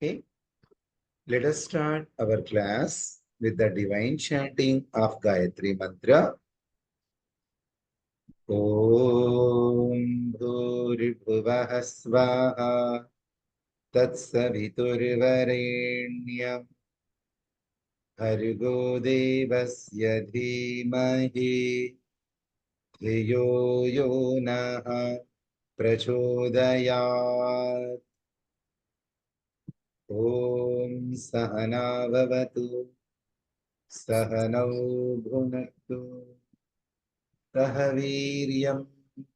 Okay, let us start our class with the divine chanting of Gayatri Mantra. Om Bhuribhuvah Svaha Tatsaviturvarenyam Bhargo Devasya Dhimahi Dhiyo Yonaha Prachodayat. Om Sahana Vavatu Sahanau Bhunaktu सह वीर्यं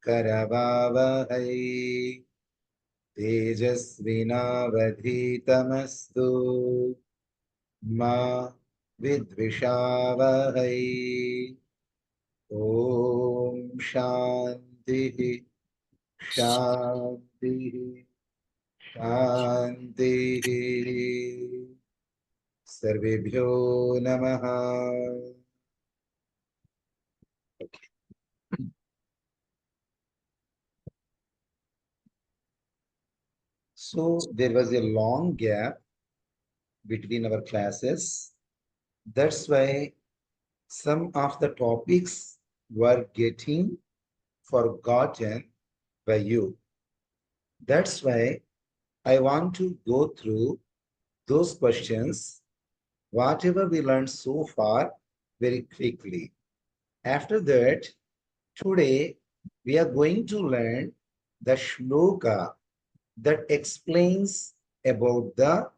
करवावहै तेजस्विनावधीतमस्तु मा विद्विषावहै ॐ शान्तिः शान्तिः शान्तिः सर्वेभ्यो नमः. Okay. So there was a long gap between our classes. That's why some of the topics were getting forgotten by you. That's why I want to go through those questions, whatever we learned so far, very quickly. After that, today we are going to learn the shloka that explains about the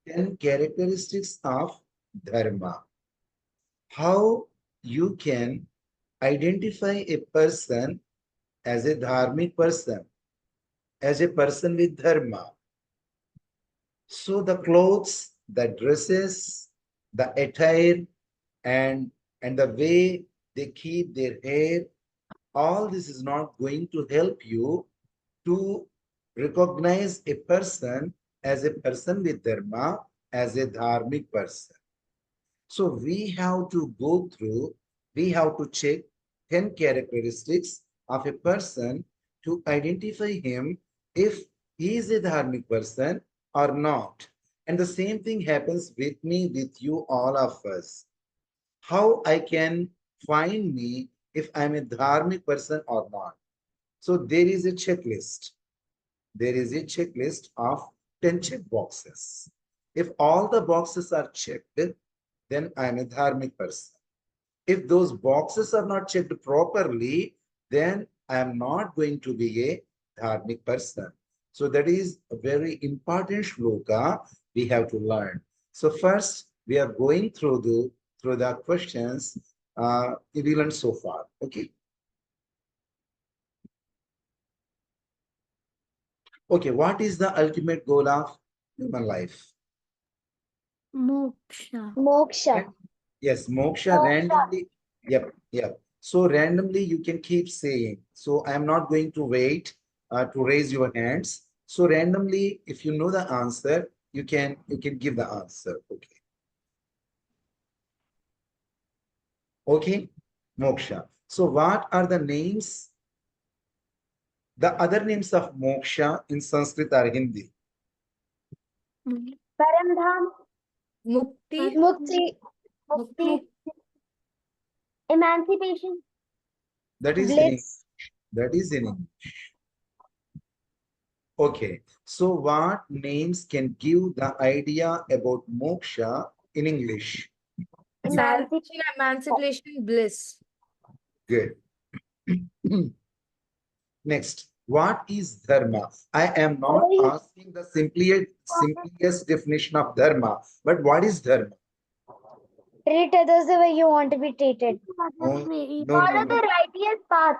10 characteristics of dharma. How you can identify a person as a dharmic person, as a person with dharma. So the clothes, the dresses, the attire, and the way they keep their hair, all this is not going to help you to recognize a person as a person with dharma, as a dharmic person. So we have to go through, we have to check 10 characteristics of a person to identify him if he is a dharmic person or not. And the same thing happens with me, with you, all of us. How I can find me if I'm a dharmic person or not. So there is a checklist. There is a checklist of 10 check boxes. If all the boxes are checked, then I'm a dharmic person. If those boxes are not checked properly, then I am not going to be a dharmic person. So that is a very important shloka we have to learn. So first, we are going through the questions we learned so far. Okay. Okay, what is the ultimate goal of human life? Moksha. Moksha. Yes, moksha Moksha. randomly. Yep, yep. So randomly you can keep saying. So I'm not going to wait to raise your hands. So randomly, if you know the answer, you can give the answer. Okay. Okay, moksha. So what are the names? The other names of moksha in Sanskrit or Hindi? Paramdham. Mukti. Mukti. Mukti. Emancipation. That is in English. Bliss. That is in English. Okay. So what names can give the idea about moksha in English? Salvation, emancipation, bliss. Good. Next, what is dharma? I am not asking the simplest definition of dharma, but what is dharma? Treat others the way you want to be treated. No, Follow the righteous path.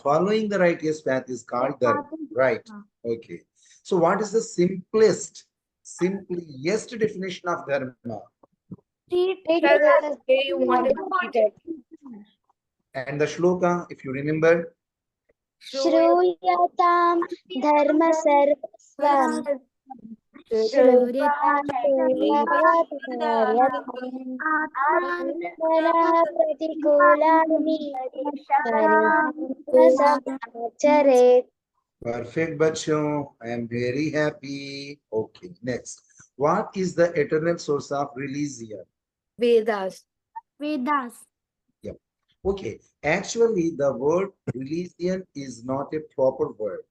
Following the righteous path is called dharma. Right. Okay. So what is the simplest definition of dharma? Treat Treat others others the way you want to be treated. And the shloka, if you remember, Shruyatam dharma sarvasvam. Shruyatam pratikulani. Charet. Perfect, Bacho. I am very happy. Okay, next. What is the eternal source of religion? Vedas. Vedas. Yep. Okay, actually, the word religion is not a proper word.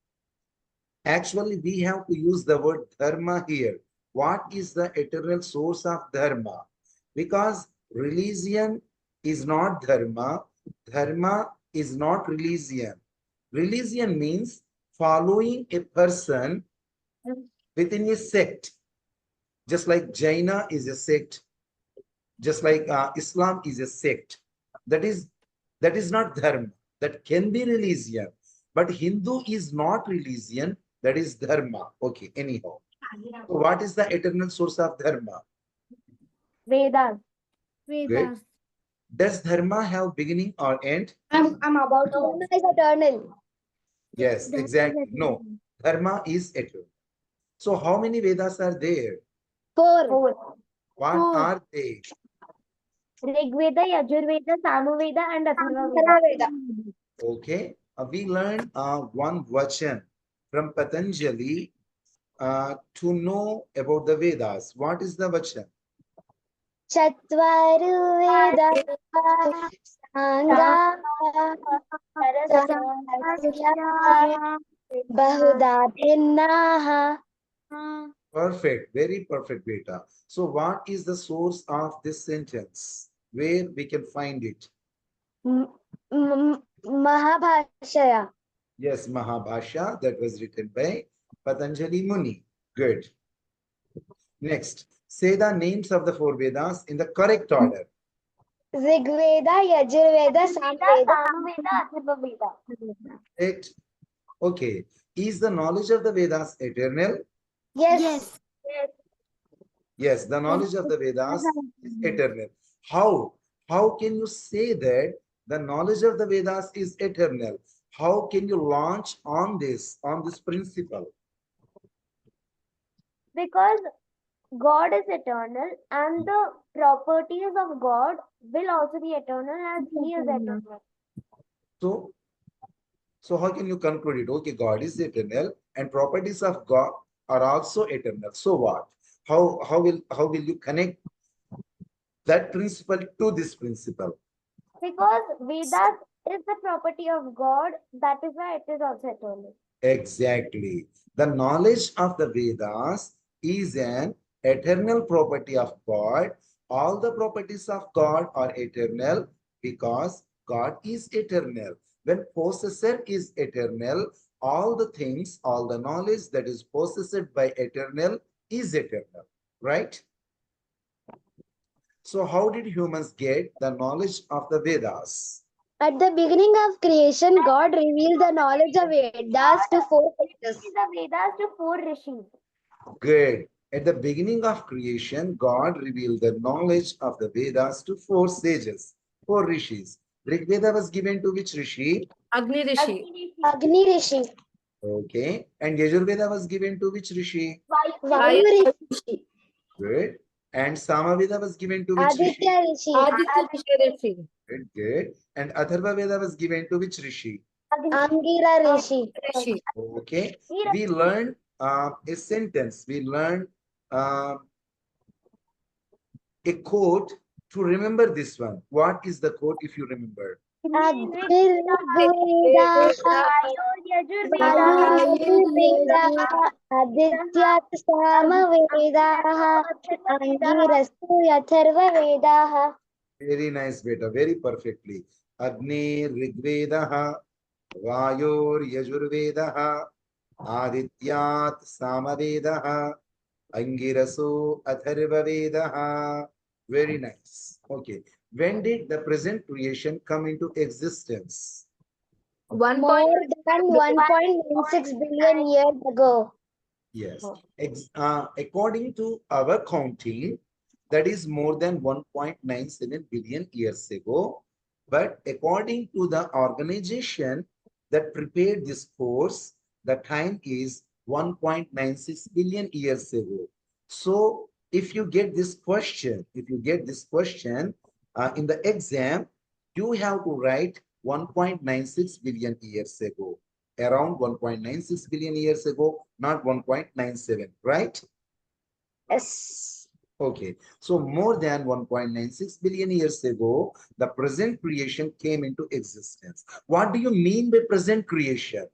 Actually, we have to use the word dharma here. What is the eternal source of dharma? Because religion is not dharma, dharma is not religion. Religion means following a person within a sect, just like Jaina is a sect, just like Islam is a sect. That is not dharma. That can be religion, but Hindu is not religion. That is dharma. Okay. Anyhow, so what is the eternal source of dharma? Vedas. Good. Vedas. Does dharma have beginning or end? I'm about to. Dharma is eternal. Yes, Dharma is exactly. No, eternal. dharma is eternal. So how many Vedas are there? Four. What Four. are they? Rigveda, Yajurveda, Samaveda, and Atharvaveda. Okay. We learned one vachan from Patanjali to know about the Vedas. What is the vachan? Chatvaru Veda Sangha Sarasya Bahuda Bhinnaha. Perfect. Very perfect, beta. So what is the source of this sentence? Where we can find it? Mahabhashaya. Yes, Mahabhasha, that was written by Patanjali Muni. Good. Next, say the names of the four Vedas in the correct order. Rigveda, Yajurveda, Samaveda, Atharvaveda. Correct. Okay. Is the knowledge of the Vedas eternal? Yes. Yes, the knowledge of the Vedas is eternal. How? How can you say that the knowledge of the Vedas is eternal? How can you launch on this principle? Because God is eternal and the properties of God will also be eternal as He is eternal. So, how can you conclude it? Okay, God is eternal and properties of God are also eternal. So what? How will you connect that principle to this principle? Because Vedas is the property of God, that is why it is also eternal. Exactly. The knowledge of the Vedas is an eternal property of God. All the properties of God are eternal because God is eternal. When possessor is eternal, all the things, all the knowledge that is possessed by eternal is eternal, right? So how did humans get the knowledge of the Vedas? At the beginning of creation, God revealed the knowledge of Vedas to four sages. The Vedas to four rishis. Good. At the beginning of creation, God revealed the knowledge of the Vedas to four sages, four rishis. Rig Veda was given to which rishi? Agni Rishi. Agni Rishi. Okay. And Yajurveda was given to which rishi? Vayu Rishi. Rishi. Good. And Samaveda was given to which rishi? Aditya Rishi. Aditya Rishi. Good, good. And Atharva Veda was given to which rishi? Angira Rishi. Rishi. Okay. We learned a sentence. We learned uh, a quote to remember this one. What is the quote if you remember? Aditya Samaveda Angirastu Yatharva Veda. Very nice, beta. Very perfectly. Agni Rigvedaha, Vayor Yajurvedaha, Adityat Samavedaha, Angiraso Atharvavedaha. Very nice. Okay. When did the present creation come into existence? More than 1.96 billion years ago. Yes. According to our counting, that is more than 1.97 billion years ago. But according to the organization that prepared this course, the time is 1.96 billion years ago. So if you get this question, in the exam, you have to write 1.96 billion years ago. around 1.96 billion years ago, not 1.97, right? Yes. Okay, so more than 1.96 billion years ago, the present creation came into existence. What do you mean by present creation?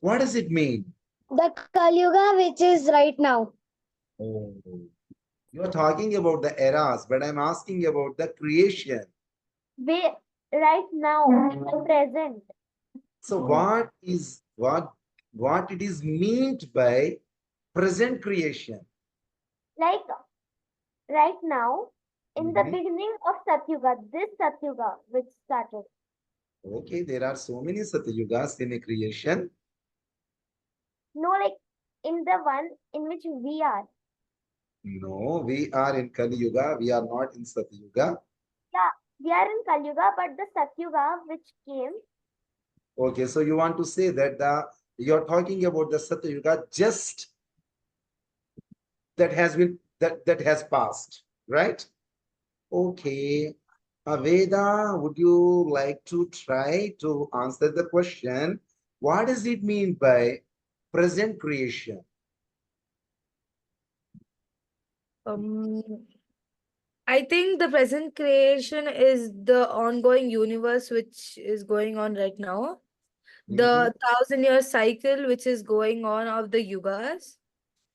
What does it mean? The Kali Yuga, which is right now. Oh, you're talking about the eras, but I'm asking about the creation. We, right now, the present. So what it is meant by present creation? Like right now, in the Mhm. beginning of Satyuga, this Satyuga which started. Okay, there are so many Satyugas in a creation. No, like in the one in which we are. No, we are in Kali Yuga. We are not in Satyuga. Yeah, we are in Kali Yuga, but the Satyuga which came. Okay, so you want to say that you're talking about the Satyuga just that has passed, right? Okay. Veda, would you like to try to answer the question? What does it mean by present creation? Um, I think the present creation is the ongoing universe which is going on right now. Mhm. The 1,000 year cycle which is going on of the yugas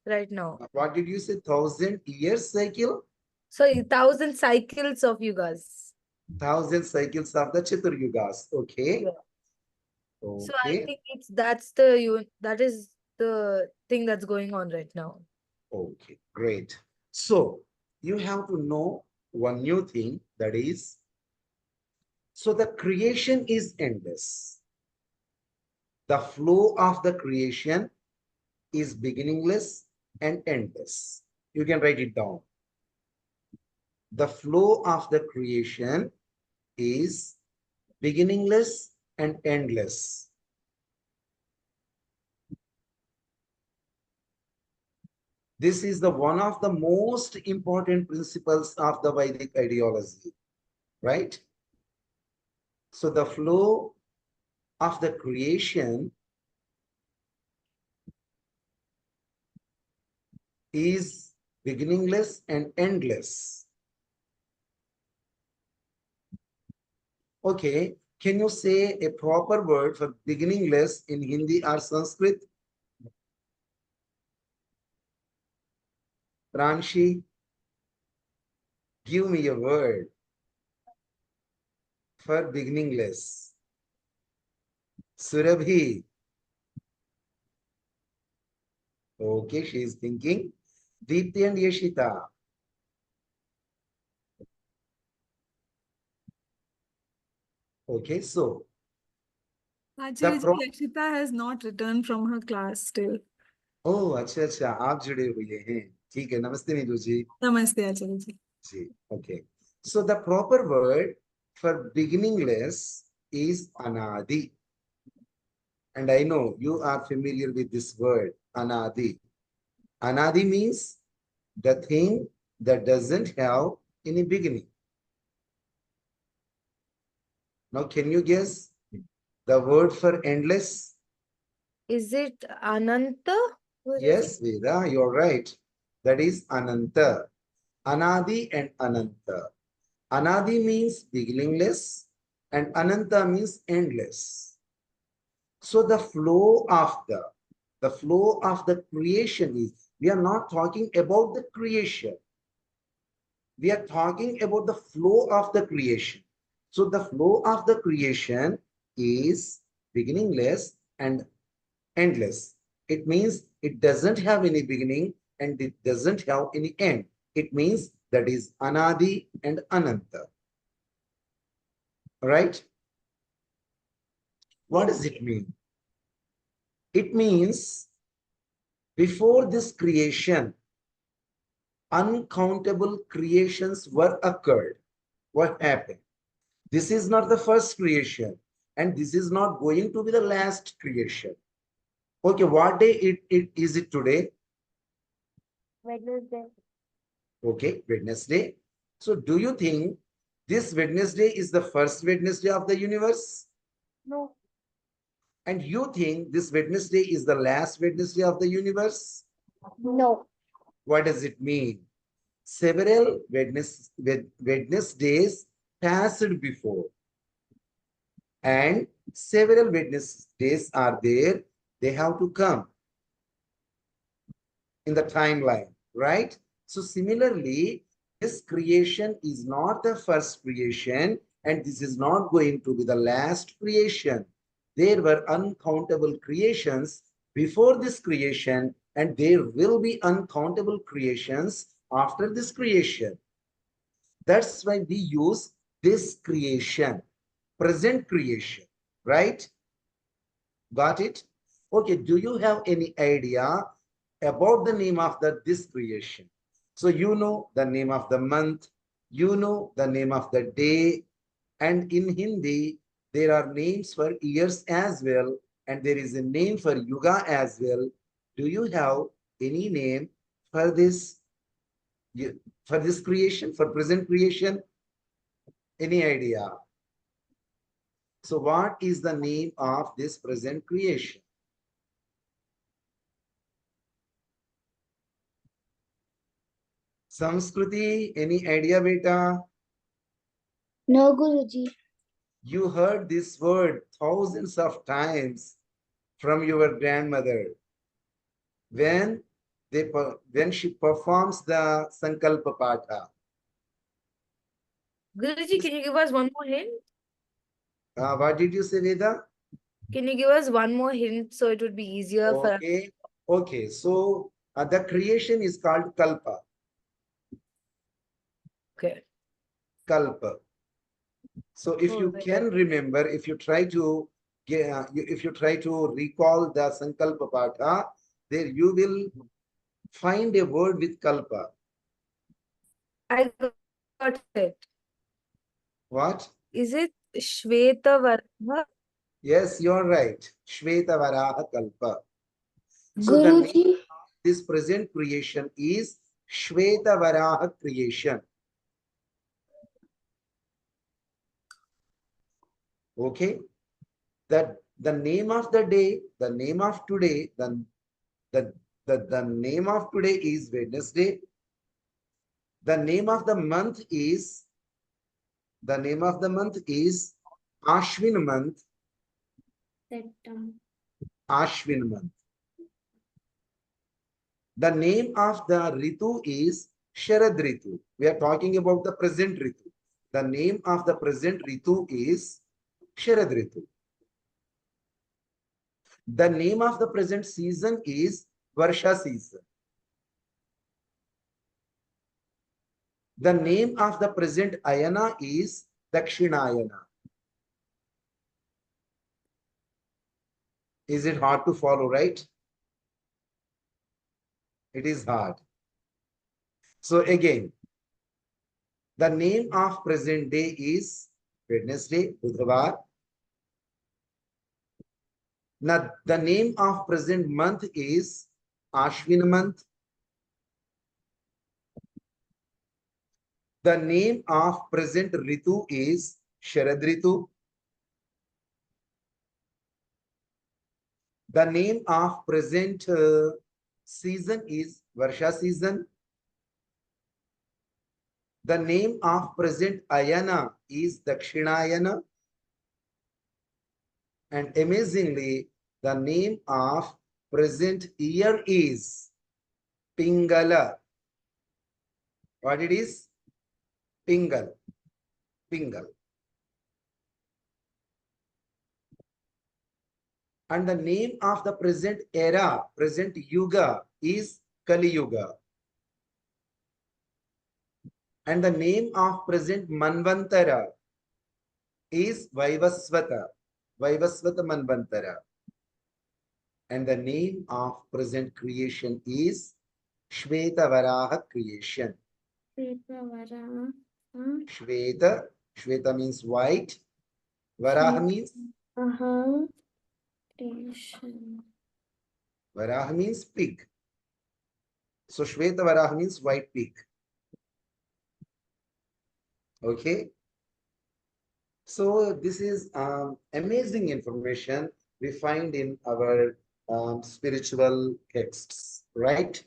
right now. What did you say? 1,000 years cycle? So 1,000 cycles of yugas. 1,000 cycles of the Chatur Yugas. Okay. Yeah. So I Okay. think that is the thing that's going on right now. Okay. Great. So you have to know one new thing, that is, so the creation is endless. The flow of the creation is beginningless and endless. You can write it down. The flow of the creation is beginningless and endless. This is the one of the most important principles of the Vedic ideology, right? So the flow of the creation is beginningless and endless. Okay, can you say a proper word for beginningless in Hindi or Sanskrit? Pranshi, give me a word for beginningless. Surabhi. Okay, she is thinking. Deepti and Yashita. Okay, so the Acharya ji, pro Yakshita has not returned from her class still. oh, अच्छा अच्छा आप जुड़े हुए हैं ठीक है नमस्ते नीतू जी Namaste, Acharya ji. Ji okay so the proper word for beginningless is anadi and I know you are familiar with this word anadi. Anadi means the thing that doesn't have any beginning. Now can you guess the word for endless? Is it Ananta? What is it? Yes, Veda, you're right. That is Ananta. Anadi and Ananta. Anadi means beginningless and Ananta means endless. So the flow of the creation is, we are not talking about the creation. We are talking about the flow of the creation. So the flow of the creation is beginningless and endless. It means it doesn't have any beginning and it doesn't have any end. It means that is Anadi and Ananta. Right? What does it mean? It means before this creation, uncountable creations were occurred. What happened? This is not the first creation and this is not going to be the last creation. Okay, what day it is it today? Wednesday. Okay, Wednesday. So do you think this Wednesday is the first Wednesday of the universe? No. And you think this Wednesday is the last Wednesday of the universe? No. What does it mean? Several Wednesdays passed before, and several Wednesdays are there. They have to come in the timeline, right? So similarly, this creation is not the first creation, and this is not going to be the last creation. There were uncountable creations before this creation, and there will be uncountable creations after this creation. That's why we use this creation, present creation, right? Got it? Okay, do you have any idea about the name of this creation? So you know the name of the month, you know the name of the day, and in Hindi, there are names for years as well, and there is a name for yuga as well. Do you have any name for this, for this creation, for present creation? Any idea? So what is the name of this present creation? Samskruti, any idea, beta? No, Guruji. You heard this word thousands of times from your grandmother when when she performs the Sankalpa Patha. Guruji, can you give us one more hint? What did you say, Veda? Can you give us one more hint so it would be easier for us? Okay, okay. So the creation is called Kalpa. Okay. Kalpa. So if you Okay. can remember, if you try to if you try to recall the Sankalpa Patha, there you will find a word with Kalpa. I got it. What? Is it Shweta Varaha? Yes, you're right. Shweta Varaha Kalpa. So the name Guruji. of this present creation is Shweta Varaha creation. Okay? That the name of the day, the name of today, the, the name of today is Wednesday. The name of the month is Ashwin month. Ashwin month. The name of the Ritu is Sharad Ritu. We are talking about the present Ritu. The name of the present Ritu is Sharad Ritu. The name of the present season is Varsha season. The name of the present Ayana is Dakshinayana. Is it hard to follow, right? It is hard. So again, the name of present day is Wednesday, Budhavar. Now, the name of present month is Ashwin month. The name of present Ritu is Sharad Ritu. The name of present season is Varsha season. The name of present Ayana is Dakshinayana. And amazingly, the name of present year is Pingala. What it is? Pingal. Pingal. And the name of the present era, present Yuga is Kali Yuga. And the name of present Manwantara is Vaivasvata. Vaivasvata Manvantara. And the name of present creation is Shweta Varaha creation. Shweta. Shweta means white. Varaha means? Creation. Varaha means pig. So Shweta Varaha means white pig. Okay. So this is amazing information we find in our spiritual texts, right?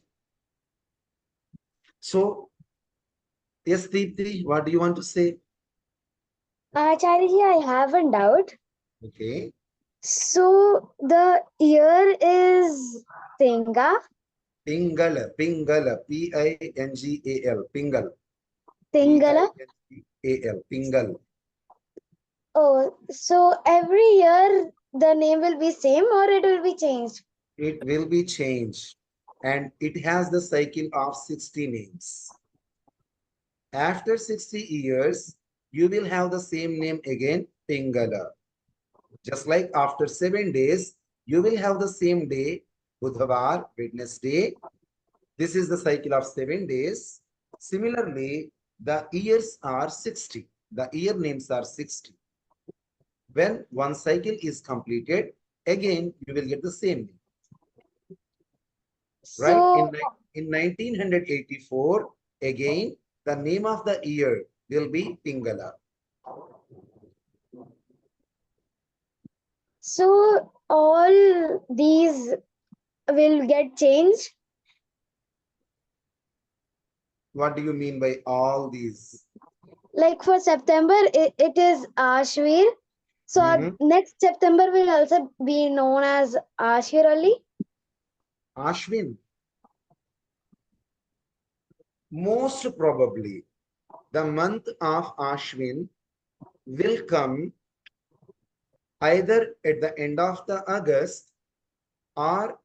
So, yes, Deepti, what do you want to say? Acharya, I have a doubt. Okay. So the year is Tenga, Pingala, Pingal, Pingal, Tingala. Pingal, Pingal. Oh, so every year the name will be same or it will be changed? It will be changed, and it has the cycle of 60 names. After 60 years, you will have the same name again, Pingala. Just like after 7 days, you will have the same day, Budhavar, Wednesday. This is the cycle of 7 days. Similarly, the years are 60. The year names are 60. When one cycle is completed, again, you will get the same name. Right? So, In 1984, again, the name of the year will be Pingala. so all these will get changed. What do you mean by all these? Like for September, it is Ashvir. So Mhm. next September will also be known as Ashvir only. Ashwin. Most probably, the month of Ashwin will come either at the end of the August or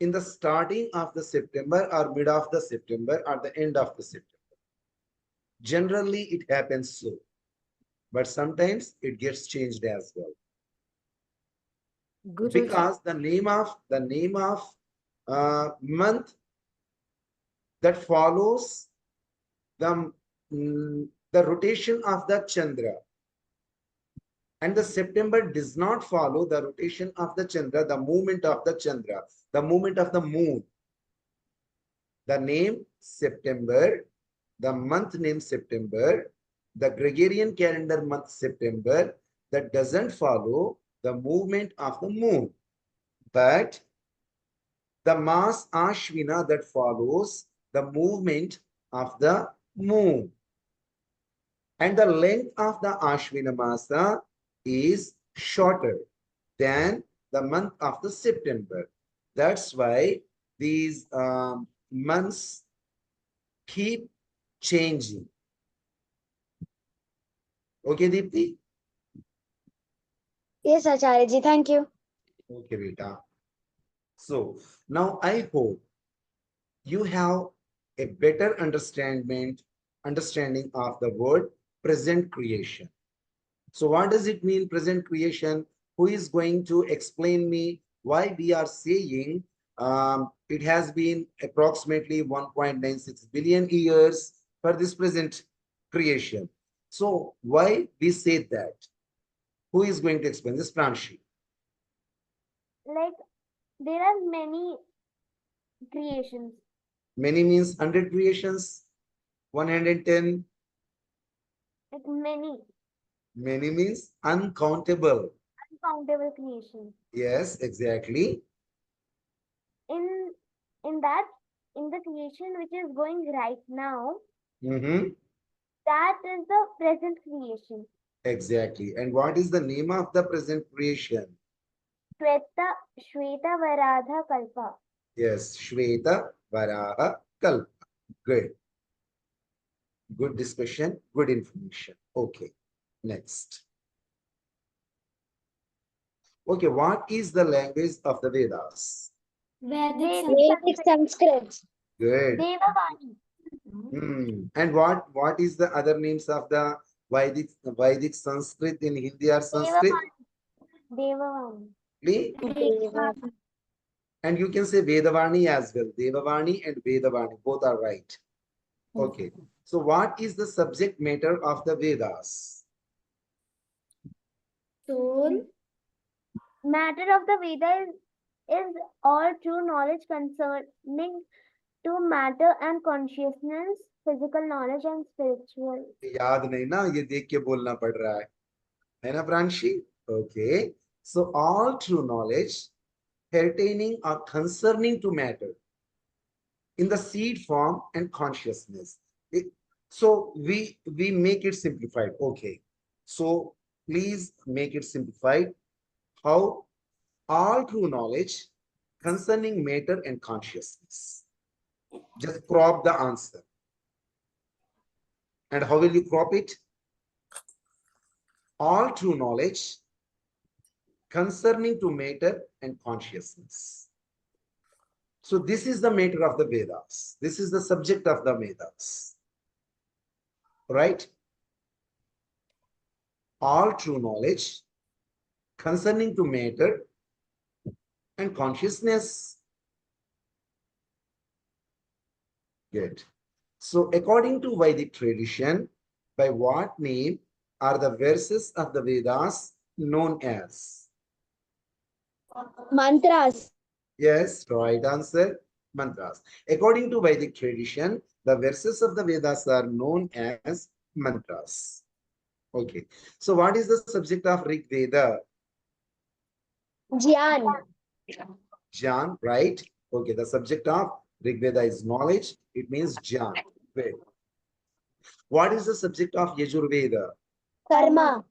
in the starting of the September or mid of the September or the end of the September. Generally, it happens so, but sometimes it gets changed as well. Guru. Because the name of month that follows the the rotation of the Chandra, and the September does not follow the rotation of the Chandra, the movement of the Chandra, the movement of the moon. The name September, the month name September, the Gregorian calendar month September, that doesn't follow the movement of the moon, but the mass Ashvina that follows the movement of the moon. And the length of the Ashvina Masa is shorter than the month of the September. That's why these months keep changing. Okay, Deepti? Yes, Acharya ji, thank you. Okay, beta. So now I hope you have a better understanding of the word present creation. So what does it mean, present creation? Who is going to explain me why we are saying it has been approximately 1.96 billion years for this present creation? So why we say that? Who is going to explain this, Pranshi? Like there are many creations. Many means 100 creations, 110. Like many Many means uncountable. uncountable creations. Yes, exactly. In in that in the creation which is going right now, Mm-hmm. that is the present creation. Exactly. And what is the name of the present creation? Shweta Shweta Varadha Kalpa. Yes, Shweta Varaha Kalpa. Good. Good discussion, good information. Okay, next. Okay, what is the language of the Vedas? Vedic Sanskrit. Good. Devavani. And what is the other names of the Vaidic Sanskrit in Hindi or Sanskrit? Devavani. Please? Devavani. And you can say Vedavani as well. Devavani and Vedavani, both are right. Okay. So what is the subject matter of the Vedas? Soul. Matter of the Veda is all true knowledge concerning to matter and consciousness, physical knowledge and spiritual. याद नहीं ना ये देख के बोलना पड़ रहा है ना Pranshi? Okay. So all true knowledge pertaining or concerning to matter in the seed form and consciousness. So we make it simplified. Okay. So please make it simplified. How? All true knowledge concerning matter and consciousness. Just crop the answer. And how will you crop it? All true knowledge concerning to matter and consciousness. So this is the matter of the Vedas. This is the subject of the Vedas. Right? All true knowledge concerning to matter and consciousness. Good. So according to Vedic tradition, by what name are the verses of the Vedas known as? Mantras. Yes, right answer. Mantras. According to Vedic tradition, the verses of the Vedas are known as mantras. Okay. So what is the subject of Rig Veda? Jnana. Jnana, right? Okay, the subject of Rig Veda is knowledge. It means Jnana. Good. What is the subject of Yajur Veda? Karma.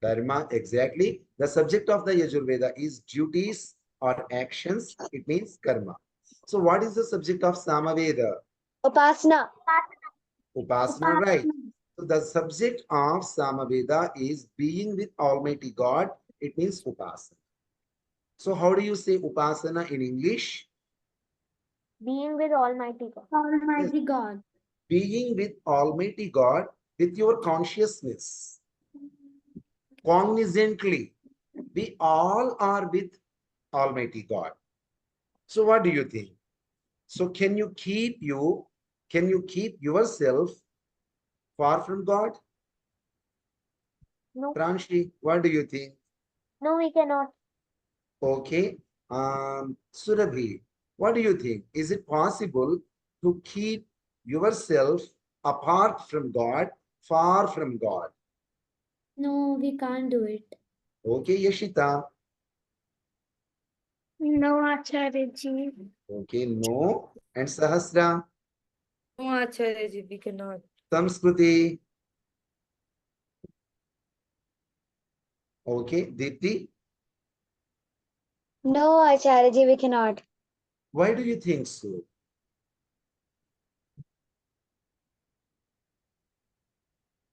Dharma, exactly. The subject of the Yajur Veda is duties or actions. It means karma. So what is the subject of Samaveda? Upasana. Upasana, right? So the subject of Samaveda is being with Almighty God. It means Upasana. So how do you say Upasana in English? Being with Almighty God. Almighty God. Being with Almighty God with your consciousness. Cognizantly. We all are with Almighty God. So what do you think? So can you keep yourself far from God? No. Pranshi, what do you think? No, we cannot. Okay. Surabhi, what do you think? Is it possible to keep yourself apart from God, far from God? No, we can't do it. Okay, Yashita. No, Acharya ji. Okay, no. And Sahasra, No, Acharya ji, we cannot. Samskruti. Okay, Dipti. No, Acharya ji, we cannot. Why do you think so?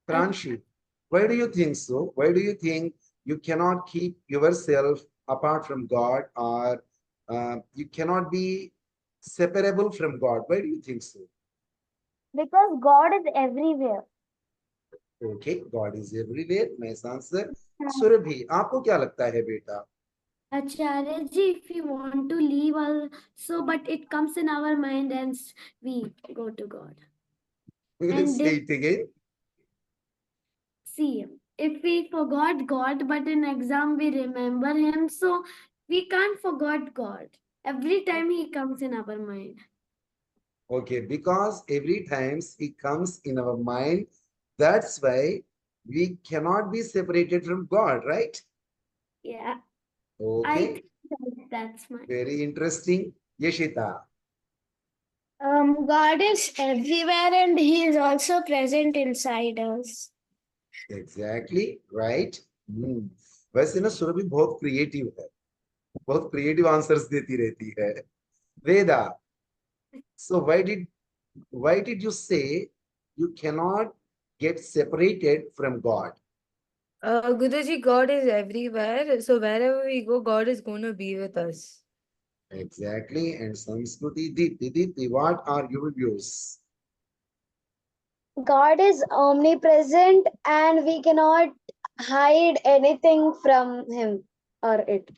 Pranshi, why do you think so? Why do you think you cannot keep yourself apart from God, or you cannot be separable from God? Why do you think so? Because God is everywhere. Okay, God is everywhere. Nice answer. Surabhi, आपको क्या लगता है बेटा? Acharya ji, if we want to leave also, but it comes in our mind and we go to God. And Say it again. see, if we forgot God, but in exam we remember Him, so we can't forget God. Every time He comes in our mind. Okay, because every times He comes in our mind, that's why we cannot be separated from God, right? Yeah, I Okay, think that's my. very interesting. Yashita. God is everywhere and He is also present inside us. Exactly, right? वैसे ना सुरभि बहुत creative है, बहुत creative answers देती रहती है. वेदा, so why did you say you cannot get separated from God? Guruji, God is everywhere. So wherever we go, God is going to be with us. Exactly. And Samskruti, Dipti, what are your views? God is omnipresent and we cannot hide anything from Him or it.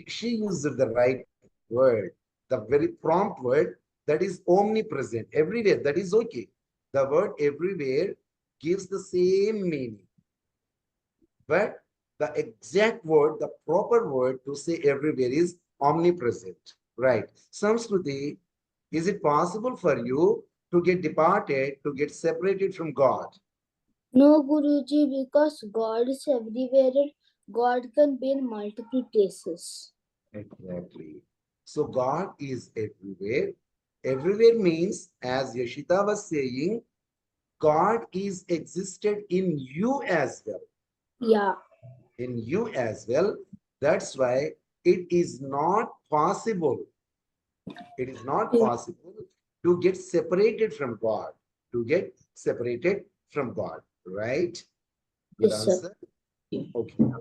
She used the right word, the very prompt word, that is omnipresent, everywhere. That is okay. The word everywhere gives the same meaning. But the exact word, the proper word to say everywhere is omnipresent. Right. Samskruti, is it possible for you to get departed, to get separated from God? No, Guruji, because God is everywhere. God can be in multiple places. Exactly. So God is everywhere. Everywhere means, as Yashita was saying, God is existed in you as well. Yeah. In you as well. That's why it is not possible. It is not Yeah. possible to get separated from God. To get separated from God. Right? Good Yes, sir. answer. Okay.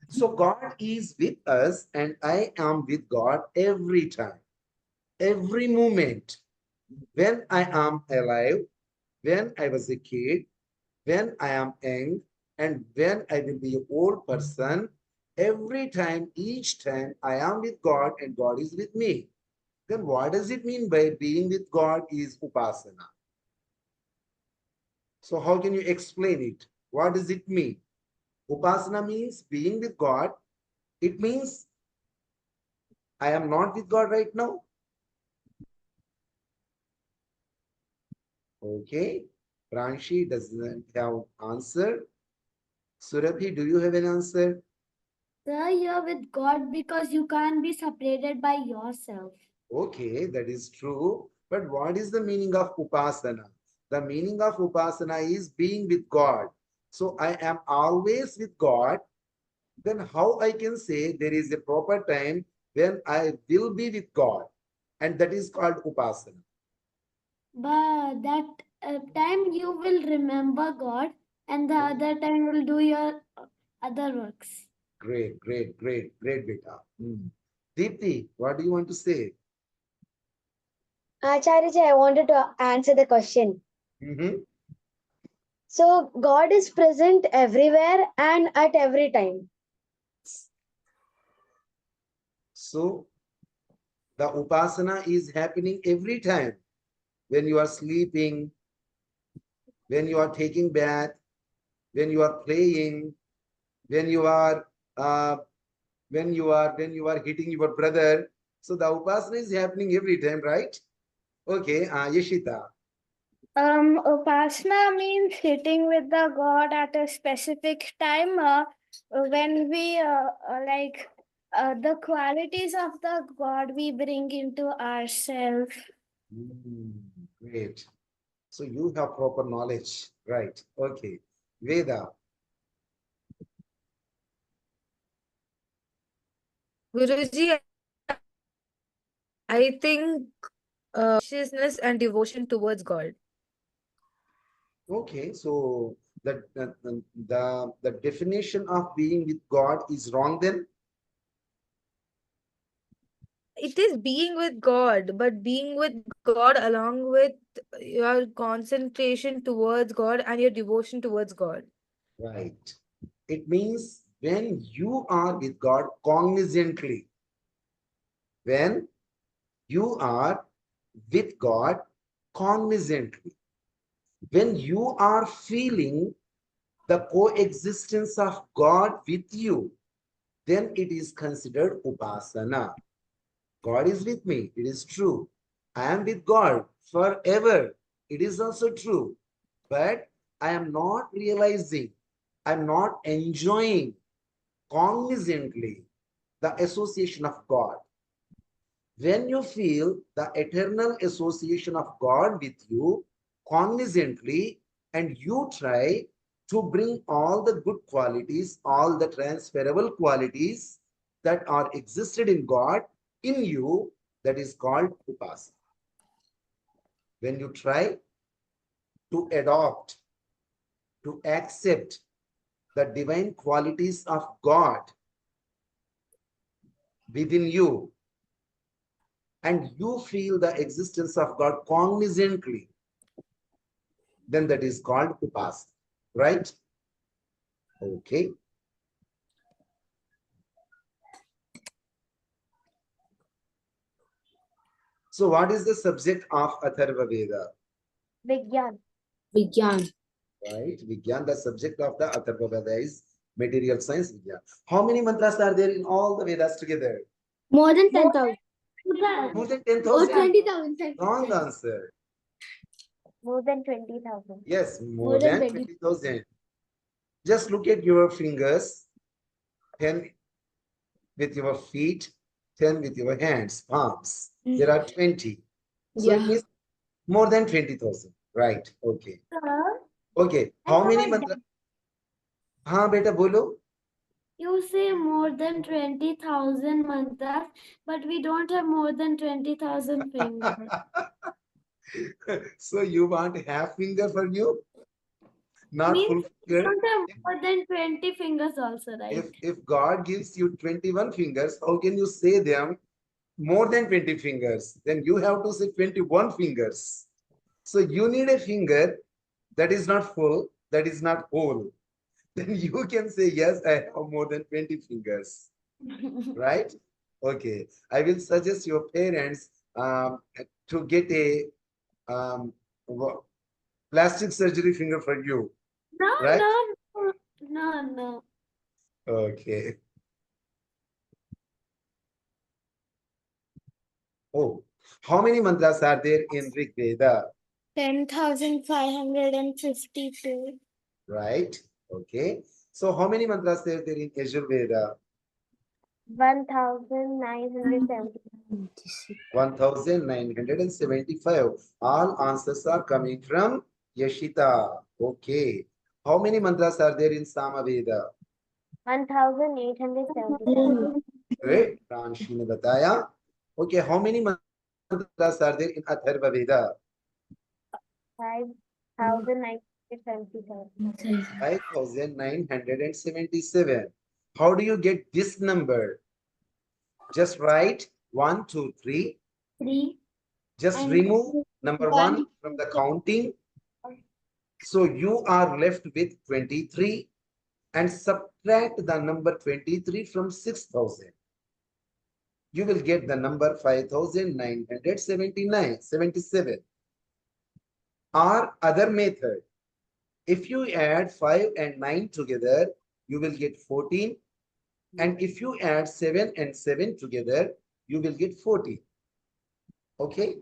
So God is with us, and I am with God every time, every moment. When I am alive, when I was a kid, when I am young, and when I will be an old person, every time, each time I am with God and God is with me. Then what does it mean by being with God is upasana? So how can you explain it? What does it mean? Upasana means being with God. It means I am not with God right now. Okay. Pranshi doesn't have answer. Surabhi, do you have an answer? Sir, you're with God because you can't be separated by yourself. Okay, that is true. But what is the meaning of upasana? The meaning of upasana is being with God. So I am always with God. Then how I can say there is a proper time when I will be with God? And that is called upasana. But that time you will remember God, and the other time you will do your other works. Great, great, great, great, beta. Deepti, what do you want to say? Acharya, I wanted to answer the question. Mhm. So, God is present everywhere and at every time. So the upasana is happening every time when you are sleeping, when you are taking bath, when you are playing, when you are uh, when you are hitting your brother. So the upasana is happening every time, right? Okay, Yashita. Upasana means sitting with the God at a specific time when we the qualities of the God we bring into ourselves. Great. So you have proper knowledge, right? Okay. Veda. Guruji, I think consciousness and devotion towards God. Okay, so the definition of being with God is wrong then? It is being with God, but being with God along with your concentration towards God and your devotion towards God. Right. It means when you are with God cognizantly, when you are with God cognizantly, when you are feeling the coexistence of God with you, then it is considered upasana. God is with me. It is true. I am with God forever. It is also true. But I am not realizing, I'm not enjoying cognizantly the association of God. When you feel the eternal association of God with you cognizantly, and you try to bring all the good qualities, all the transferable qualities that are existed in God in you, that is called upasana. When you try to adopt, to accept the divine qualities of God within you, and you feel the existence of God cognizantly, then that is called upasana, right? Okay. So what is the subject of Atharva Veda? Vigyan. Vigyan. Right? Vigyan, the subject of the Atharva Veda is material science Vigyan. How many mantras are there in all the Vedas together? More than 10,000. More than Or 10,000? 20,000. Wrong answer. More than 20,000. Yes, More more than than 20,000. Just look at your fingers. 10 with your feet, 10 with your hands, palms. There are 20. So it Yeah. means more than 20,000. Right. Okay. Sir, Okay. I How have many a mantra? हाँ बेटा बोलो. You say more than 20,000 mantras, but we don't have more than 20,000 fingers. So you want half finger for you, not Means full we finger. don't have more than 20 fingers also, right? If God gives you 21 fingers, how can you say them more than 20 fingers? Then you have to say 21 fingers. So you need a finger that is not full, that is not whole. Then you can say, yes, I have more than 20 fingers, right? Okay. I will suggest your parents to get a um, plastic surgery finger for you, No, right? no. Okay. Oh, how many mantras are there in Rig Veda? 10,552. Right? Okay. So how many mantras are there in Yajur Veda? 1,970. 1975. All answers are coming from Yashita. Okay. How many mantras are there in Samaveda? 1,877. Great. Pranshi ne bataya. Okay. How many mantras are there in Atharva Veda? 5,977. 5,977. How do you get this number? Just write 1, 2, 3. 3. Just And remove number 1 from the counting. So you are left with 23 and subtract the number 23 from 6,000. You will get the number 5,977. Or other method, if you add 5 and 9 together, you will get 14. And if you add 7 and 7 together, you will get 14. Okay?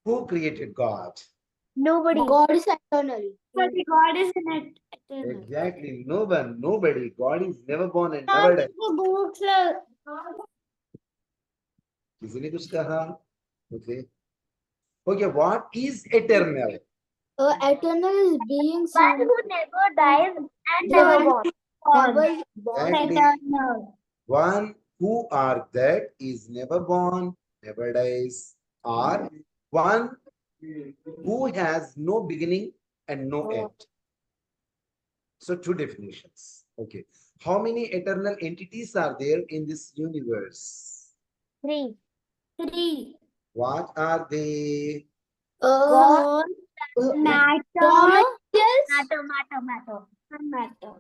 Who created God? nobody. God is eternal. But God is in it. Eternal. Exactly. No one, nobody. God is never born and God never is died. the books, sir. किसी ने कुछ कहा? Okay. Okay, what is eternal? Eternal is being One seen. who never dies and Never never born. Never born. Exactly. Eternal. One who are that is never born, never dies, or one who has no beginning and no end. So two definitions. Okay. How many eternal entities are there in this universe? 3. 3. What are they? God, matter, Raw materials? matter.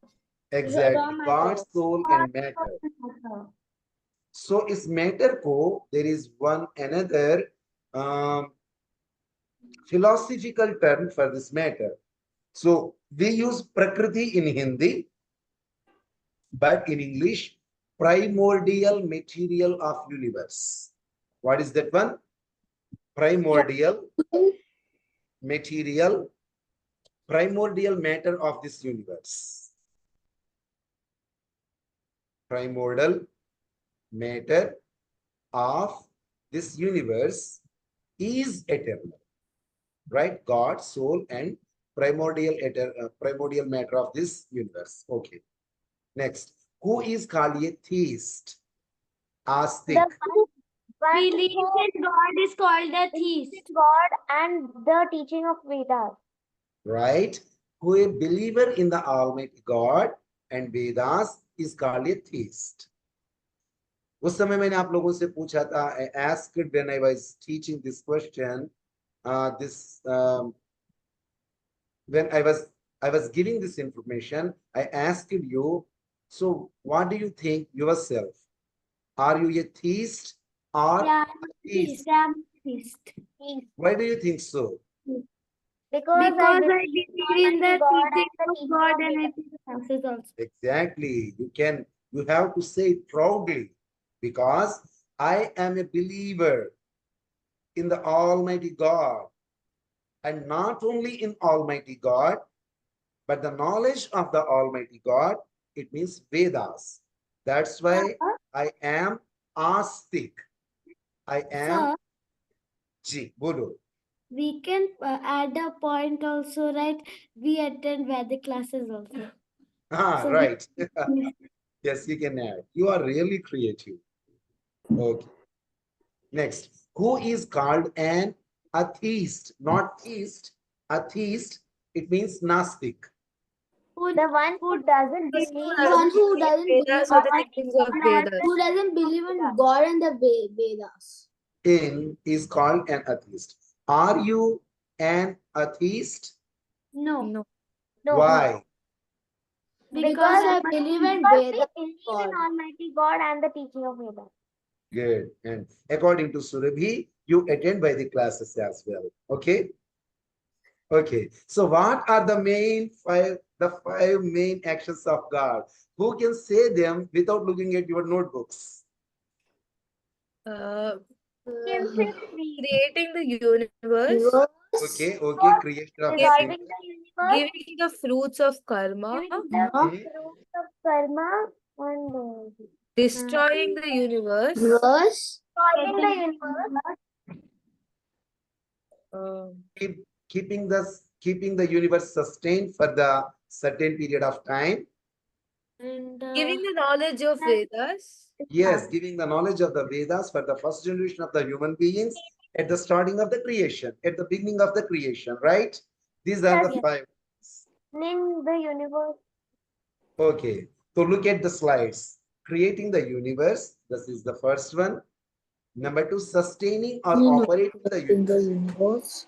Exactly. Raw matter. God, soul, and matter. Matter. So is matter ko, there is one another philosophical term for this matter. So we use Prakriti in Hindi, but in English, primordial material of universe. What is that one? Primordial material, primordial matter of this universe. Primordial matter of this universe is eternal, right? God, soul, and primordial matter of this universe. Okay. Next, who is called a theist? Astik. Belief in God is called a theist. God and the teaching of Vedas. Right? Who a believer in the Almighty God and Vedas is called a theist. उस समय मैंने आप लोगों से पूछा था, I asked when I was teaching this question, when I was giving this information, I asked you, so what do you think yourself? Are you a theist or Yeah, a theist? I'm theist. Why do you think so? Because I believe in the teaching of God and everything else also. Exactly. You have to say it proudly, because I am a believer in the Almighty God, and not only in Almighty God, but the knowledge of the Almighty God it means Vedas. That's why I am astik. I am Sir, Ji. Bolo. we can add a point also, right? We attend Vedic classes also. Ah, So right. Yes, you can add. You are really creative. Okay. Next. Who is called an atheist? Not theist. Atheist. It means Nastik. the one who doesn't Person believe who One who doesn't doesn't believe believe Vedas or the teachings of Vedas. who doesn't believe in God and the Vedas. In is called an atheist. Are you an atheist? no. No. Why? Because I believe in Vedas. God. Almighty God and the teaching of Vedas. Good. And according to Surabhi, you attend Vedic classes as well. Okay. Okay. So what are the five main actions of God? Who can say them without looking at your notebooks? Uh, Can say three. creating the universe, Okay. Okay. Creation of the Dividing universe. the universe, giving the fruits of karma, giving the fruits of karma, and destroying the universe, Verse. destroying the universe, uh, Keep, keeping the universe sustained for the certain period of time. and giving the knowledge of Vedas, Yes, giving the knowledge of the Vedas for the first generation of the human beings at the starting of the creation, at the beginning of the creation, right? These are the Yes. five. in the universe. Okay, so look at the slides. Creating the universe, this is the first one. Number two, sustaining or operating the universe.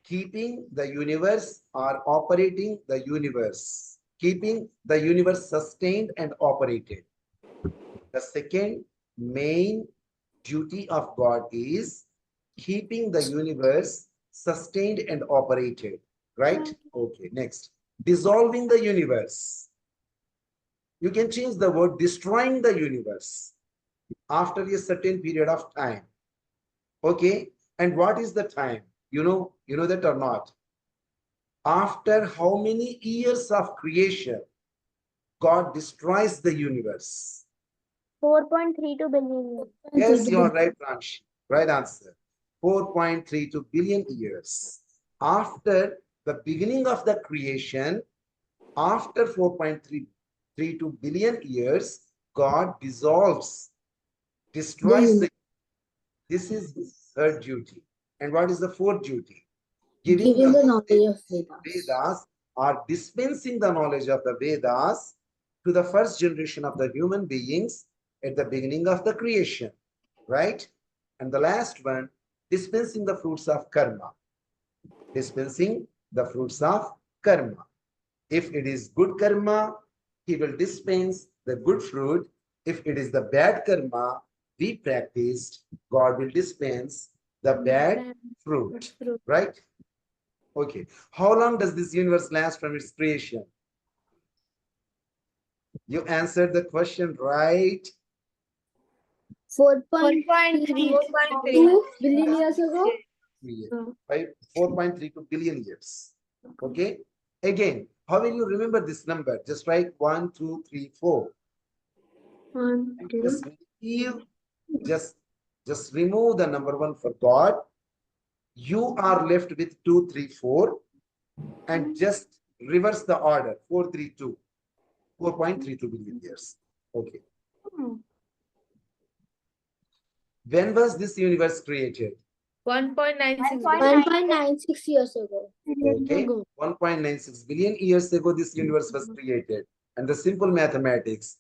Keeping the universe or operating the universe. Keeping the universe sustained and operated. The second main duty of God is keeping the universe sustained and operated. Right? Okay, next. Dissolving the universe. You can change the word destroying the universe after a certain period of time. Okay, and what is the time? You know that or not? After how many years of creation, God destroys the universe? 4.32 billion. Yes, you are right, Ranshi. Right answer. 4.32 billion years. After the beginning of the creation, after 4.32 billion years, God destroys the. This is his third duty. And what is the fourth duty? Giving the knowledge of Vedas or dispensing the knowledge of the Vedas to the first generation of the human beings at the beginning of the creation, right? And the last one, dispensing the fruits of karma. Dispensing the fruits of karma. If it is good karma, he will dispense the good fruit. If it is the bad karma we practiced, God will dispense the bad fruit, right? Okay. How long does this universe last from its creation? You answered the question right. 4.3. 4.3. billion years ago. 4.32 billion years. Okay. Again, how will you remember this number? Just write 1, 2, 3, 4. Just leave, just remove the number 1 for God. You are left with 2, 3, 4, and just reverse the order. 432. 4.32 billion years. Okay. When was this universe created? 1.96 1.96 years ago. Okay. 1.96 billion years ago, this universe was created. And the simple mathematics,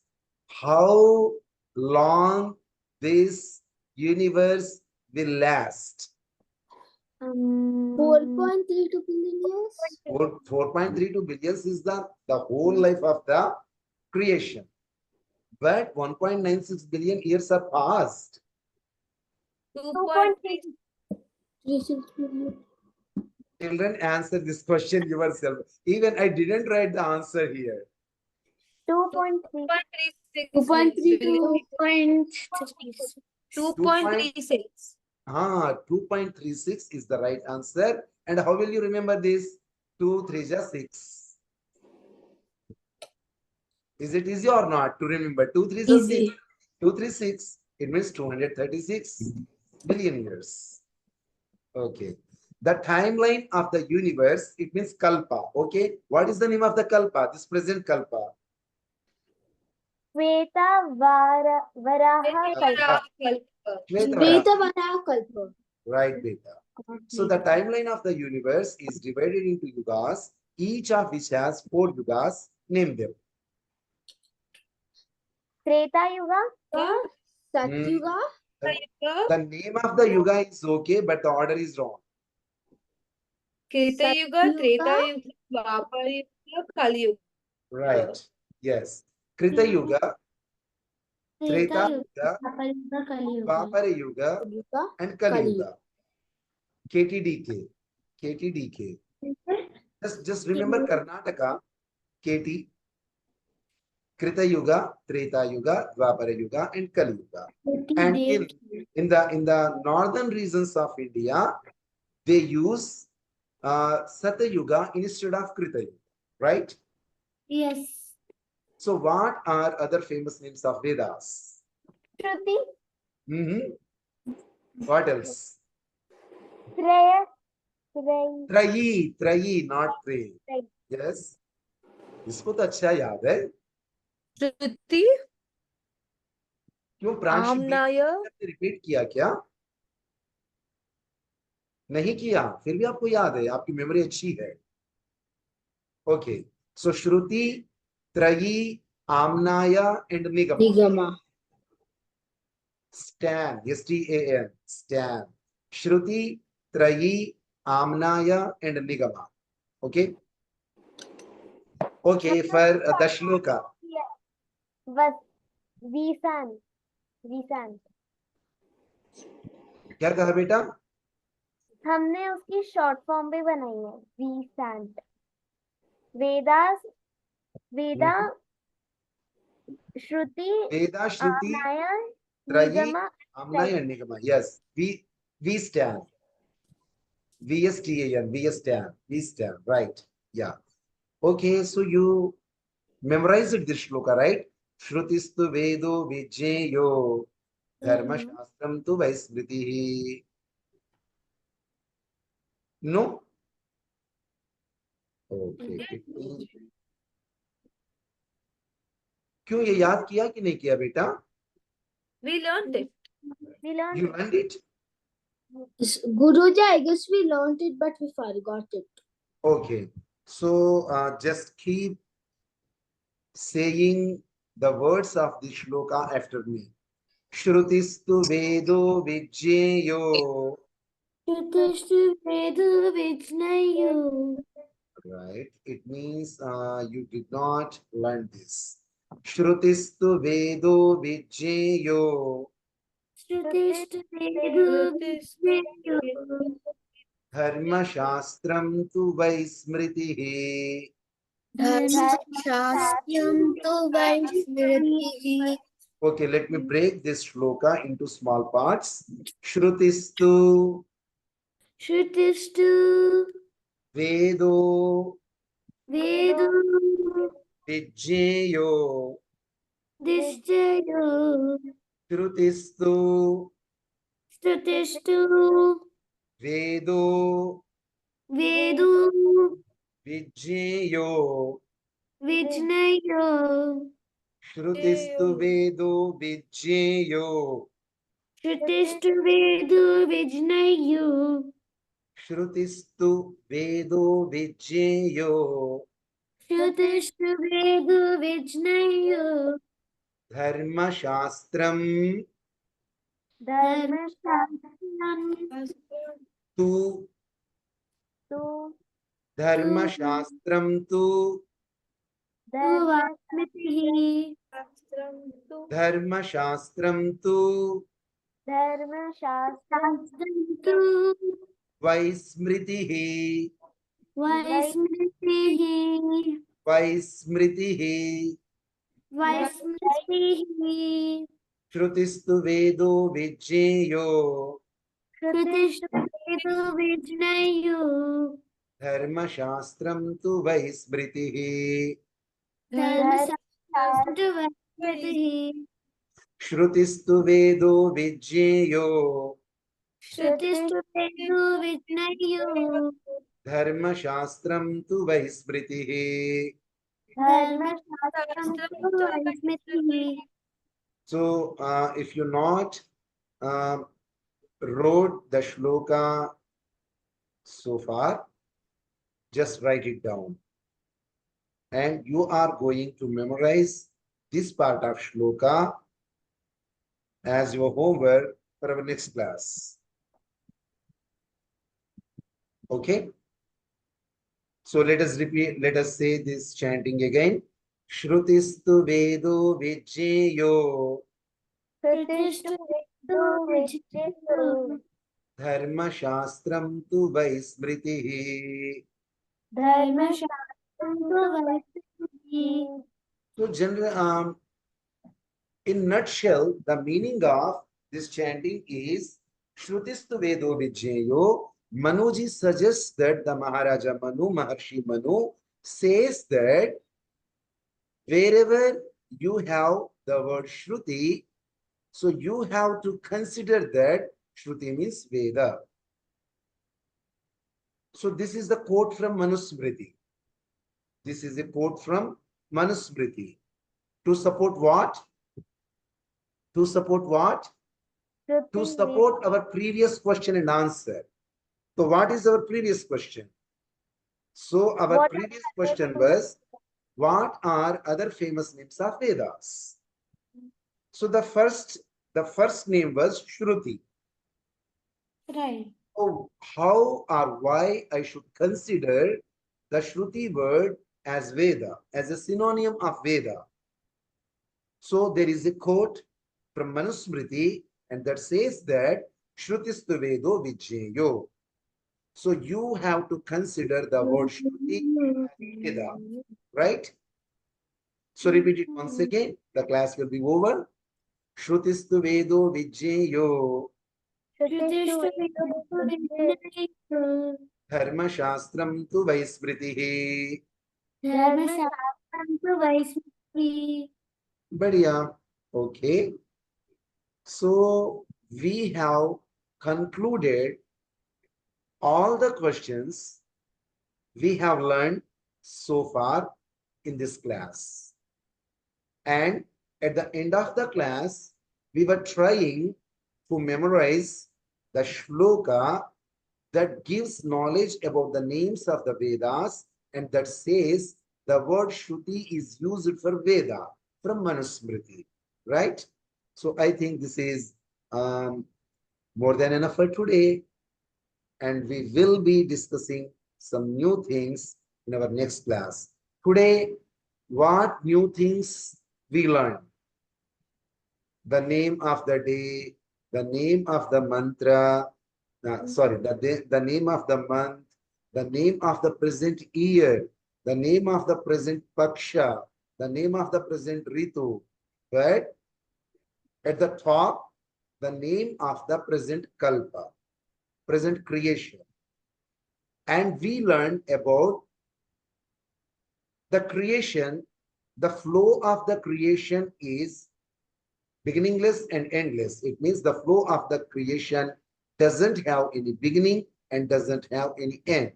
how long this universe will last? 4.32 billion years. 4.32 billions is the whole life of the creation. But 1.96 billion years are past. 2.3. 36 billion. Children, answer this question yourself. Even I didn't write the answer here. 2.3. 2.36. 2.36. 2.36 is the right answer. And how will you remember this? 2, 3 is 6. Is it easy or not to remember? 2 3 are 6. 2 3 6. It means 236 billion years. Okay. The timeline of the universe, it means Kalpa. Okay. What is the name of the Kalpa? This present Kalpa. Veda Varaha Kalpa. Shvetavara. Right, Beta. So the timeline of the universe is divided into yugas, each of which has 4 yugas. Name them. Treta Yuga. Satyuga, The name of the yuga is okay, but the order is wrong. Krita Yuga, Treta Yuga, Dwapar Yuga, Kali Yuga. Right. Yes. Krita Yuga, Treta Yuga, Dwapara Yuga, and Kali Yuga. KTDK. KTDK. Just remember Karnataka. KT. Krita Yuga, Treta Yuga, Dwapara Yuga, and Kali Yuga. And in the northern regions of India, they use Satya Yuga instead of Krita Yuga, right? yes, So what are other famous names of Vedas? Shruti. What else? Treya. Trayi, not Trey. Yes. इसको तो अच्छा याद है. Shruti, क्यों Pranshu Amnaya, repeat किया क्या? नहीं किया, फिर भी आपको याद है, आपकी मेमोरी अच्छी है. Okay, so shruti, trayi, amnaya and nigama. Stan, STAN, Stan. Shruti, Trayi, Amnaya, and Nigama. Okay? Okay, for the shloka. Was Visan. Visan. क्या कहा बेटा? हमने उसकी शॉर्ट फॉर्म भी बनाई है. Visant. Vedas. Veda. Shruti. Veda, Shruti, Amnaya. Trayi, Nigama. Amnaya, and Nigama. Yes, we stand. VSTAN, we stand, right? Yeah. Okay, so you memorized this shloka, right? Shrutistu Vedo Vijnayo Dharma Shastram Tu Vaismritihi. No? Okay. क्यों ये याद किया कि नहीं किया बेटा? we learned it. We learned You learned it? Guruji, I guess we learned it, but we forgot it. Okay. So just keep saying the words of the shloka after me. Shrutistu Vedo Vijnayo. Shruti Vedu Vijnayu. Right. It means you did not learn this. Shrutistu Vedo Vijnayo. Shruti Vedu Vijnayu. Dharma Shastram Tu Vaismritihi. Dharma Shastyam Tu Vaismritihi. Okay, let me break this shloka into small parts. Shrutistu Shrutistu Vedo Vedu Vijnayo. Dishtayu. Shrutistu Shrutistu Vedo Vedu Vijnayo. Vijnayu. Shrutistu Vedo Vijnayo. Shrutistu Vedu Vijnayu. Shrutistu Vedo Vijnayo. Shrutistu Vedu Vijnayu. Dharma Shastram Dharma Shastram Tu. to Dharma Shastram Tu. Vasmitihi. Dharma Shastram Tu. Dharma Shastram Shastram Vaismritihi. Vaismritihi. Vaismritihi. Vaismritihi. Shrutistu Vedo Vijnayo. Shrutistu Vedu Vijnayu. Dharma Shastram Tu Vaismritihi. Dharma Shastram Shruti Shrutistu Vedo Vijjeyo Shruti Vijnayu Dharma Shastram Tu Vaismritihi. Dharma Shastram Vaismriti. So, if you not wrote the shloka so far, just write it down. And you are going to memorize this part of shloka as your homework for our next class. Okay? So let us repeat, let us say this chanting again. Shrutistu Vedo Vijjeyo Shruti Vijnayu Dharma Shastram Tu Vaismritihi. Dharma Shastram Vaismriti. So, general, in nutshell, the meaning of this chanting is Shrutistu Vedo Vijjeyo. Manuji suggests that the Maharaja Manu, Maharshi Manu, says that wherever you have the word Shruti, so you have to consider that Shruti means Veda. So this is the quote from Manusmriti. This is a quote from Manusmriti. To support what? To support what? To support our previous question and answer. So what is our previous question? So our previous question was, what are other famous names of Vedas? So the first name was Shruti. Right. So how or why I should consider the Shruti word as Veda, as a synonym of Veda? So there is a quote from Manusmriti, and that says that Shrutistu Vedo Vijjeyo. So you have to consider the word Shruti as Veda, right? So repeat it once again. The class will be over. Shrutistu Vedo Vijjeyo Shruti Vijnayu Dharma Shastram Tu Vaismritihi. Dharma Shastram Vaismriti. Badhiya. Okay. So we have concluded all the questions we have learned so far in this class. And at the end of the class, we were trying to memorize the shloka that gives knowledge about the names of the Vedas and that says the word Shruti is used for Veda from Manusmriti, right? So I think this is more than enough for today. And we will be discussing some new things in our next class. Today, what new things we learned? The name of the day, the name of the mantra, the name of the month, the name of the present year, the name of the present paksha, the name of the present ritu. But at the top, the name of the present kalpa, present creation. And we learned about the creation. The flow of the creation is beginningless and endless. It means the flow of the creation doesn't have any beginning and doesn't have any end.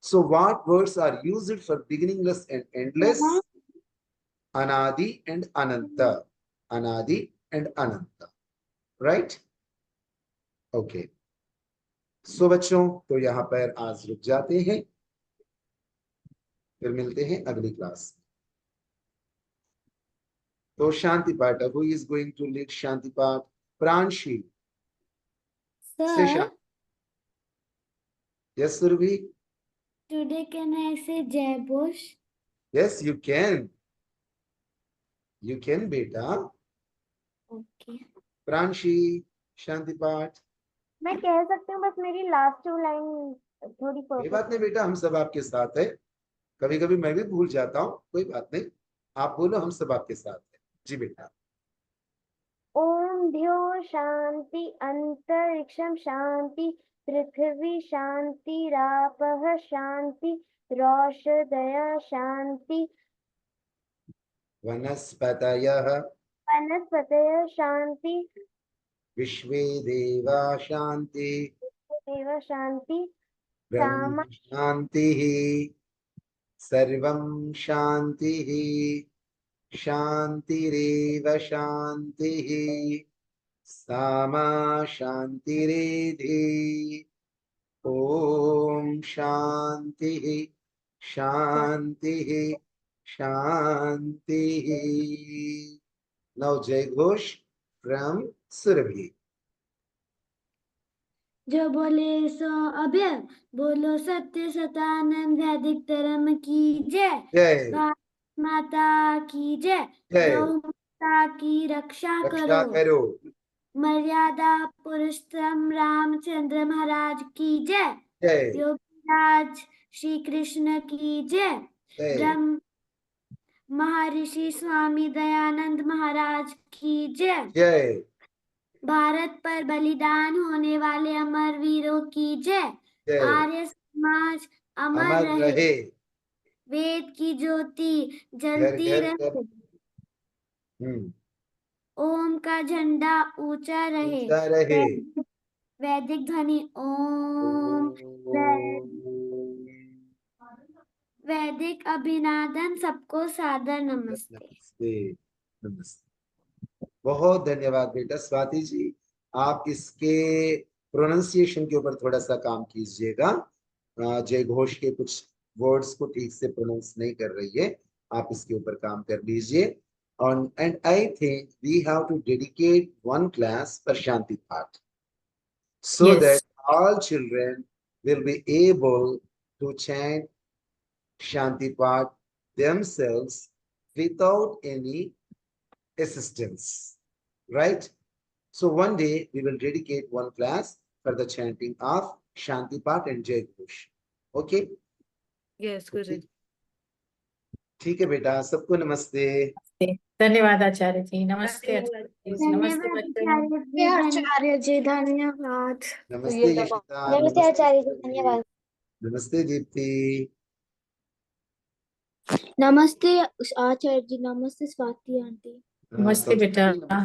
So what words are used for beginningless and endless? Anadi and Ananta. Anadi and Ananta. Right? Okay. So बच्चों, तो यहाँ पर आज रुक जाते हैं, फिर मिलते हैं अगली क्लास में. तो शांति पाठ, who is going to lead शांति पाठ? Pranshi. Say Sir, Shanti. Yes, Surabhi? today can I say Jai Bosh? Yes, you can. You can, beta. Okay. Pranshi, Shanti पाठ. मैं कह सकती हूँ, बस मेरी लास्ट 2 लाइन थोड़ी कोई बात नहीं परफेक्ट. बेटा, हम सब आपके साथ है. कभी कभी मैं भी भूल जाता हूँ, कोई बात नहीं. आप बोलो, हम सब आपके साथ है. जी बेटा. ओम ध्यो शांति अंतरिक्षम शांति पृथ्वी शांति रापः शांति रोषधय शांति वनस्पतयः वनस्पतयः शान्ति विश्वे देवा शान्ति एव शान्ति ब्रह्म शान्तिः सर्वं शान्तिः शान्तिरेव शान्तिः सामा शान्तिरेधि ॐ शान्तिः शान्तिः शान्तिः. Now Jai Ghosh from Surabhi. जो बोले सो अभय, बोलो सत्य सतानंद वैदिक धर्म की जय। जय भारत माता की जय। जय गौ माता की रक्षा रक्षा करो। करो. मर्यादा पुरुषोत्तम रामचंद्र महाराज की जय। जय योगीराज श्री कृष्ण की जय। जय ब्रह्म महर्षि स्वामी दयानंद महाराज की जय। जय भारत पर बलिदान होने वाले अमर वीरों की जय। जय आर्य समाज अमर अमर रहे। रहे वेद की ज्योति घर जलती घर रहे। कर. ओम का झंडा ऊंचा रहे। ऊंचा रहे. वैदिक ध्वनि ओम। वैदिक अभिवादन सबको सादर नमस्ते। नमस्ते नमस्ते. बहुत धन्यवाद बेटा. स्वाति जी, आप इसके प्रोनाउंसिएशन के ऊपर थोड़ा सा काम कीजिएगा. जय घोष के कुछ वर्ड्स को ठीक से प्रोनाउंस नहीं कर रही है, आप इसके ऊपर काम कर लीजिए. And I think we have to dedicate one class for Shanti Path, so Yes. that all children will be able to chant Shanti Path themselves without any assistance, right? So one day we will dedicate one class for the chanting of Shanti Path and Jai Ghosh. Okay? Yes, Guruji. ठीक है बेटा, सबको नमस्ते. धन्यवाद आचार्य जी. नमस्ते आचार्य जी. नमस्ते बच्चों. आचार्य जी धन्यवाद। नमस्ते यशिता. नमस्ते आचार्य जी, सुरभि. धन्यवाद. नमस्ते दीप्ति. नमस्ते आचार्य जी। नमस्ते स्वाति आंटी। नमस्ते तुम सभी बेटा.